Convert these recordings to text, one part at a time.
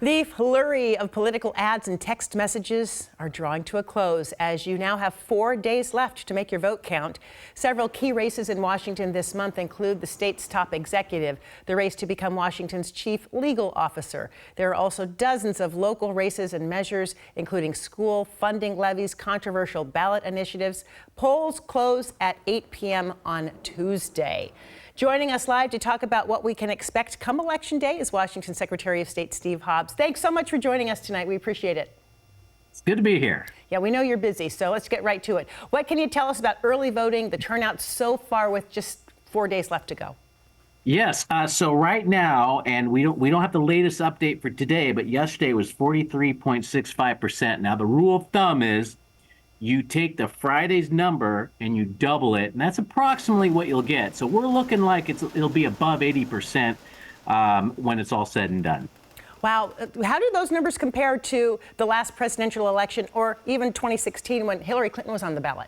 The flurry of political ads and text messages are drawing to a close as you now have 4 days left to make your vote count. Several key races in Washington this month include the state's top executive, the race to become Washington's chief legal officer. There are also dozens of local races and measures, including school funding levies, controversial ballot initiatives. Polls close at 8 p.m. on Tuesday. Joining us live to talk about what we can expect come Election Day is Washington Secretary of State Steve Hobbs. Thanks so much for joining us tonight. We appreciate it. It's good to be here. Yeah, we know you're busy, so let's get right to it. What can you tell us about early voting, the turnout so far with just 4 days left to go? Yes, so right now, and we don't have the latest update for today, but yesterday was 43.65%. Now the rule of thumb is you take the Friday's number and you double it, and that's approximately what you'll get. So we're looking like it'll be above 80% when it's all said and done. Wow. How do those numbers compare to the last presidential election or even 2016 when Hillary Clinton was on the ballot?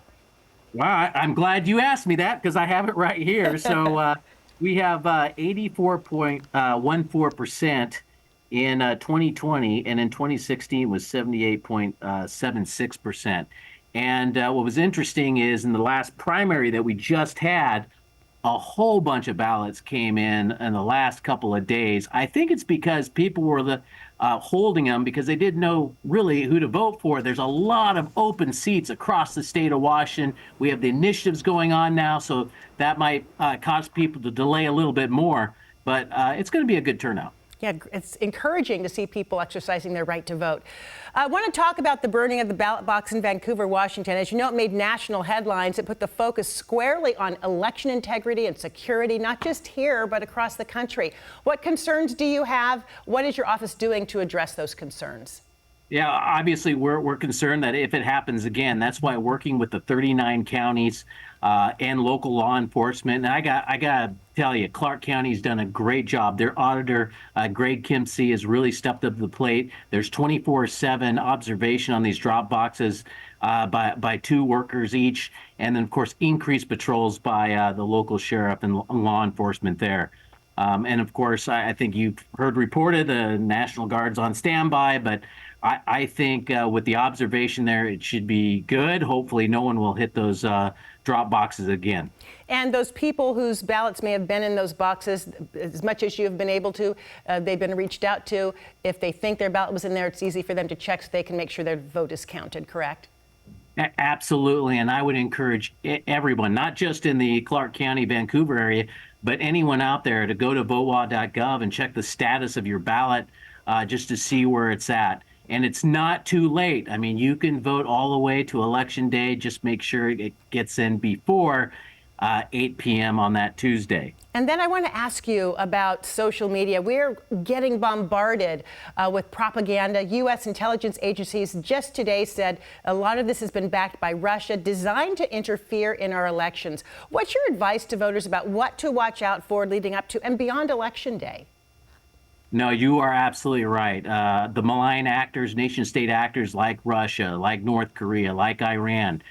Well, I'm glad you asked me that because I have it right here. So we have 84.14% in 2020, and in 2016 was 78.76%. And what was interesting is in the last primary that we just had, a whole bunch of ballots came in the last couple of days. I think it's because people were holding them because they didn't know really who to vote for. There's a lot of open seats across the state of Washington. We have the initiatives going on now, so that might cause people to delay a little bit more. But it's going to be a good turnout. Yeah, it's encouraging to see people exercising their right to vote. I want to talk about the burning of the ballot box in Vancouver, Washington. As you know, it made national headlines. It put the focus squarely on election integrity and security, not just here, but across the country. What concerns do you have? What is your office doing to address those concerns? Yeah, obviously we're concerned that if it happens again, that's why working with the 39 counties and local law enforcement. And I gotta tell you, Clark County's done a great job. Their auditor, Greg Kimsey, has really stepped up to the plate. There's 24/7 observation on these drop boxes by 2 workers each, and then of course increased patrols by the local sheriff and law enforcement there. And of course, I think you've heard reported the National Guard's on standby, but I think with the observation there, it should be good. Hopefully no one will hit those drop boxes again. And those people whose ballots may have been in those boxes, as much as you have been able to, they've been reached out to. If they think their ballot was in there, it's easy for them to check so they can make sure their vote is counted, correct? Absolutely, and I would encourage everyone, not just in the Clark County, Vancouver area, but anyone out there to go to votewa.gov and check the status of your ballot just to see where it's at. And it's not too late. I mean, you can vote all the way to Election Day. Just make sure it gets in before 8 p.m. on that Tuesday. And then I want to ask you about social media. We're getting bombarded with propaganda. U.S. intelligence agencies just today said a lot of this has been backed by Russia, designed to interfere in our elections. What's your advice to voters about what to watch out for leading up to and beyond Election Day? No, you are absolutely right. The malign actors, nation-state actors like Russia, like North Korea, like Iran,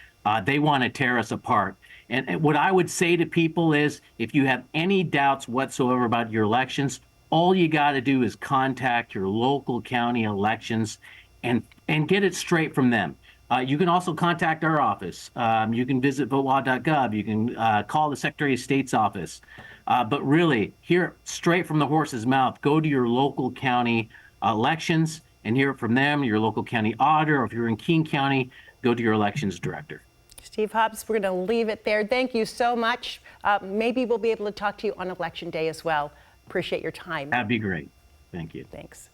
they want to tear us apart. And what I would say to people is, if you have any doubts whatsoever about your elections, all you got to do is contact your local county elections and get it straight from them. You can also contact our office. You can visit votewa.gov. You can call the Secretary of State's office. But really, hear it straight from the horse's mouth. Go to your local county elections and hear it from them, your local county auditor, or if you're in King County, go to your elections director. Steve Hobbs, we're going to leave it there. Thank you so much. Maybe we'll be able to talk to you on Election Day as well. Appreciate your time. That'd be great. Thank you. Thanks.